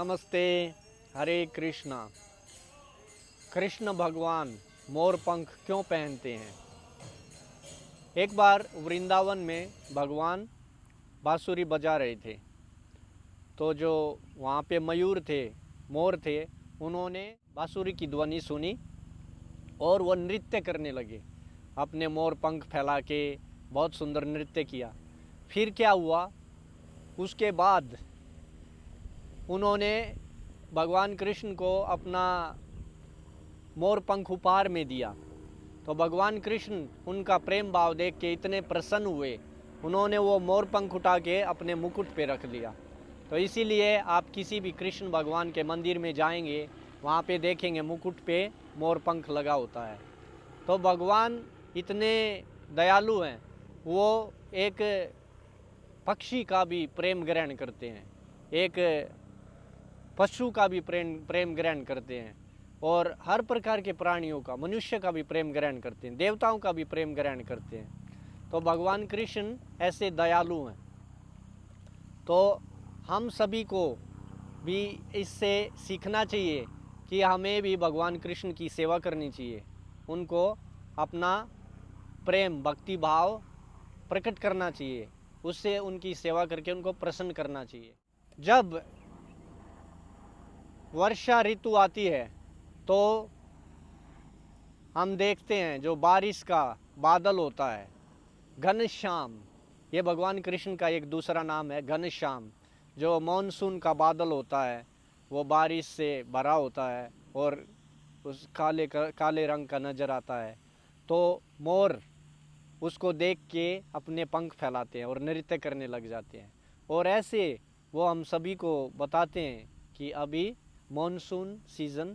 नमस्ते। हरे कृष्णा। कृष्ण भगवान मोर पंख क्यों पहनते हैं? एक बार वृंदावन में भगवान बांसुरी बजा रहे थे, तो जो वहाँ पे मयूर थे, मोर थे, उन्होंने बांसुरी की ध्वनि सुनी और वो नृत्य करने लगे। अपने मोर पंख फैला के बहुत सुंदर नृत्य किया। फिर क्या हुआ, उसके बाद उन्होंने भगवान कृष्ण को अपना मोर पंख उपहार में दिया। तो भगवान कृष्ण उनका प्रेम भाव देख के इतने प्रसन्न हुए, उन्होंने वो मोर पंख उठा के अपने मुकुट पे रख लिया। तो इसीलिए आप किसी भी कृष्ण भगवान के मंदिर में जाएंगे, वहाँ पे देखेंगे मुकुट पे मोर पंख लगा होता है। तो भगवान इतने दयालु हैं, वो एक पक्षी का भी प्रेम ग्रहण करते हैं, एक पशु का भी प्रेम ग्रहण करते हैं, और हर प्रकार के प्राणियों का, मनुष्य का भी प्रेम ग्रहण करते हैं, देवताओं का भी प्रेम ग्रहण करते हैं। तो भगवान कृष्ण ऐसे दयालु हैं। तो हम सभी को भी इससे सीखना चाहिए कि हमें भी भगवान कृष्ण की सेवा करनी चाहिए, उनको अपना प्रेम भक्ति भाव प्रकट करना चाहिए, उससे उनकी सेवा करके उनको प्रसन्न करना चाहिए। जब वर्षा ऋतु आती है तो हम देखते हैं जो बारिश का बादल होता है, घनश्याम, ये भगवान कृष्ण का एक दूसरा नाम है घनश्याम। जो मॉनसून का बादल होता है वो बारिश से भरा होता है और उस काले रंग का नज़र आता है। तो मोर उसको देख के अपने पंख फैलाते हैं और नृत्य करने लग जाते हैं, और ऐसे वो हम सभी को बताते हैं कि अभी मॉनसून सीज़न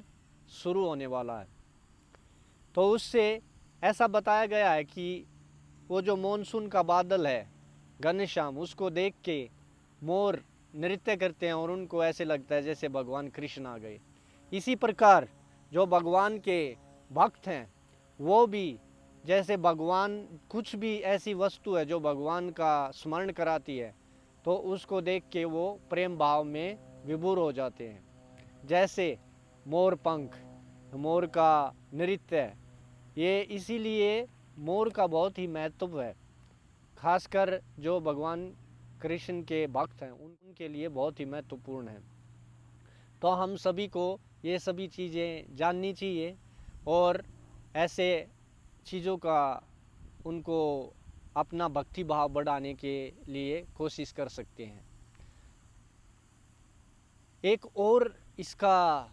शुरू होने वाला है। तो उससे ऐसा बताया गया है कि वो जो मॉनसून का बादल है घनश्याम, उसको देख के मोर नृत्य करते हैं और उनको ऐसे लगता है जैसे भगवान कृष्ण आ गए। इसी प्रकार जो भगवान के भक्त हैं वो भी, जैसे भगवान कुछ भी ऐसी वस्तु है जो भगवान का स्मरण कराती है, तो उसको देख के वो प्रेम भाव में विभोर हो जाते हैं। जैसे मोर पंख, मोर का नृत्य, ये इसीलिए मोर का बहुत ही महत्व है। खासकर जो भगवान कृष्ण के भक्त हैं उनके लिए बहुत ही महत्वपूर्ण है। तो हम सभी को ये सभी चीज़ें जाननी चाहिए और ऐसे चीज़ों का उनको अपना भक्ति भाव बढ़ाने के लिए कोशिश कर सकते हैं। एक और इसका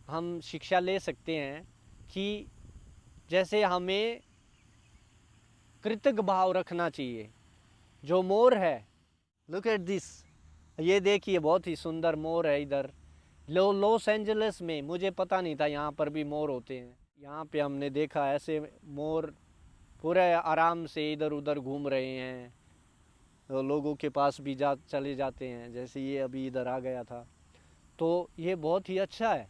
हम शिक्षा ले सकते हैं कि जैसे हमें कृतज्ञ भाव रखना चाहिए। जो मोर है, लुक एट दिस, ये देखिए बहुत ही सुंदर मोर है। इधर लॉस एंजलिस में, मुझे पता नहीं था यहाँ पर भी मोर होते हैं। यहाँ पे हमने देखा ऐसे मोर पूरे आराम से इधर उधर घूम रहे हैं, तो लोगों के पास भी चले जाते हैं, जैसे ये अभी इधर आ गया था। तो ये बहुत ही अच्छा है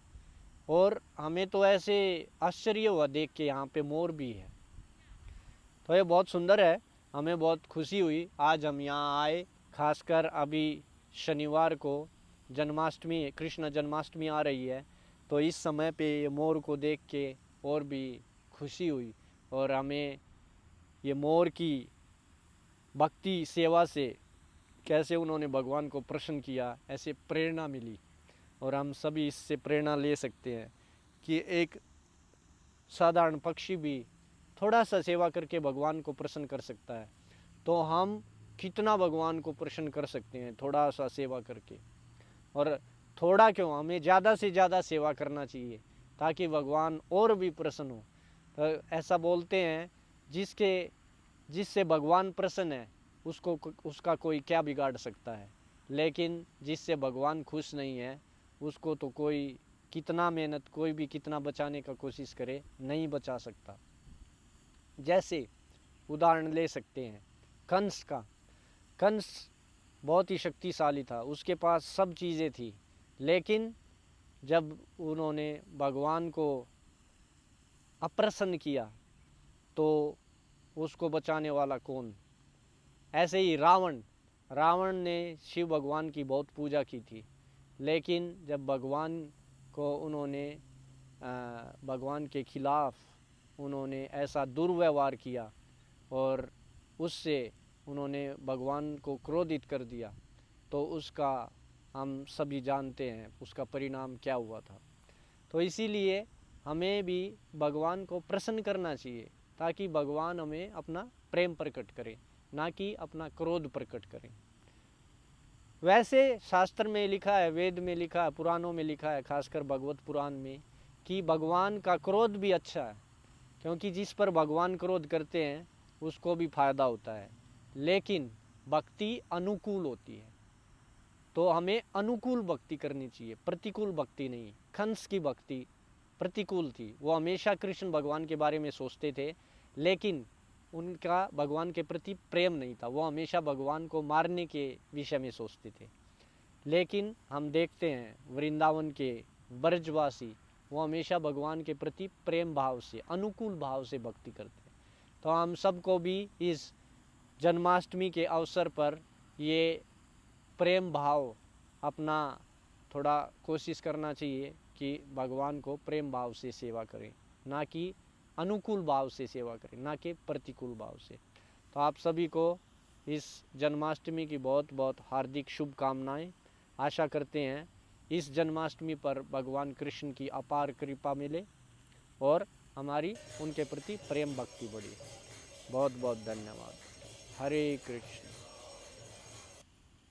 और हमें तो ऐसे आश्चर्य हुआ देख के, यहाँ पे मोर भी है। तो ये बहुत सुंदर है, हमें बहुत खुशी हुई आज हम यहाँ आए। खासकर अभी शनिवार को जन्माष्टमी, कृष्ण जन्माष्टमी आ रही है, तो इस समय पे ये मोर को देख के और भी खुशी हुई, और हमें ये मोर की भक्ति सेवा से कैसे उन्होंने भगवान को प्रसन्न किया, ऐसे प्रेरणा मिली। और हम सभी इससे प्रेरणा ले सकते हैं कि एक साधारण पक्षी भी थोड़ा सा सेवा करके भगवान को प्रसन्न कर सकता है, तो हम कितना भगवान को प्रसन्न कर सकते हैं थोड़ा सा सेवा करके। और थोड़ा क्यों, हमें ज़्यादा से ज़्यादा सेवा करना चाहिए ताकि भगवान और भी प्रसन्न हो। तो ऐसा बोलते हैं, जिससे भगवान प्रसन्न है उसका कोई क्या बिगाड़ सकता है, लेकिन जिससे भगवान खुश नहीं है उसको तो कोई कितना मेहनत, कोई भी कितना बचाने का कोशिश करे नहीं बचा सकता। जैसे उदाहरण ले सकते हैं कंस का। कंस बहुत ही शक्तिशाली था, उसके पास सब चीज़ें थी, लेकिन जब उन्होंने भगवान को अप्रसन्न किया तो उसको बचाने वाला कौन? ऐसे ही रावण ने शिव भगवान की बहुत पूजा की थी, लेकिन जब भगवान को उन्होंने भगवान के खिलाफ उन्होंने ऐसा दुर्व्यवहार किया और उससे उन्होंने भगवान को क्रोधित कर दिया, तो उसका हम सभी जानते हैं उसका परिणाम क्या हुआ था। तो इसीलिए हमें भी भगवान को प्रसन्न करना चाहिए ताकि भगवान हमें अपना प्रेम प्रकट करें, ना कि अपना क्रोध प्रकट करें। वैसे शास्त्र में लिखा है, वेद में लिखा है, पुराणों में लिखा है, खासकर भगवत पुराण में, कि भगवान का क्रोध भी अच्छा है, क्योंकि जिस पर भगवान क्रोध करते हैं उसको भी फायदा होता है। लेकिन भक्ति अनुकूल होती है, तो हमें अनुकूल भक्ति करनी चाहिए, प्रतिकूल भक्ति नहीं। कंस की भक्ति प्रतिकूल थी, वो हमेशा कृष्ण भगवान के बारे में सोचते थे, लेकिन उनका भगवान के प्रति प्रेम नहीं था, वो हमेशा भगवान को मारने के विषय में सोचते थे। लेकिन हम देखते हैं वृंदावन के ब्रजवासी, वो हमेशा भगवान के प्रति प्रेम भाव से, अनुकूल भाव से भक्ति करते हैं। तो हम सबको भी इस जन्माष्टमी के अवसर पर ये प्रेम भाव अपना थोड़ा कोशिश करना चाहिए कि भगवान को प्रेम भाव से सेवा करें, ना कि अनुकूल भाव से सेवा करें, ना कि प्रतिकूल भाव से। तो आप सभी को इस जन्माष्टमी की बहुत बहुत हार्दिक शुभकामनाएं। आशा करते हैं इस जन्माष्टमी पर भगवान कृष्ण की अपार कृपा मिले और हमारी उनके प्रति प्रेम भक्ति बढ़े। बहुत बहुत धन्यवाद। हरे कृष्ण।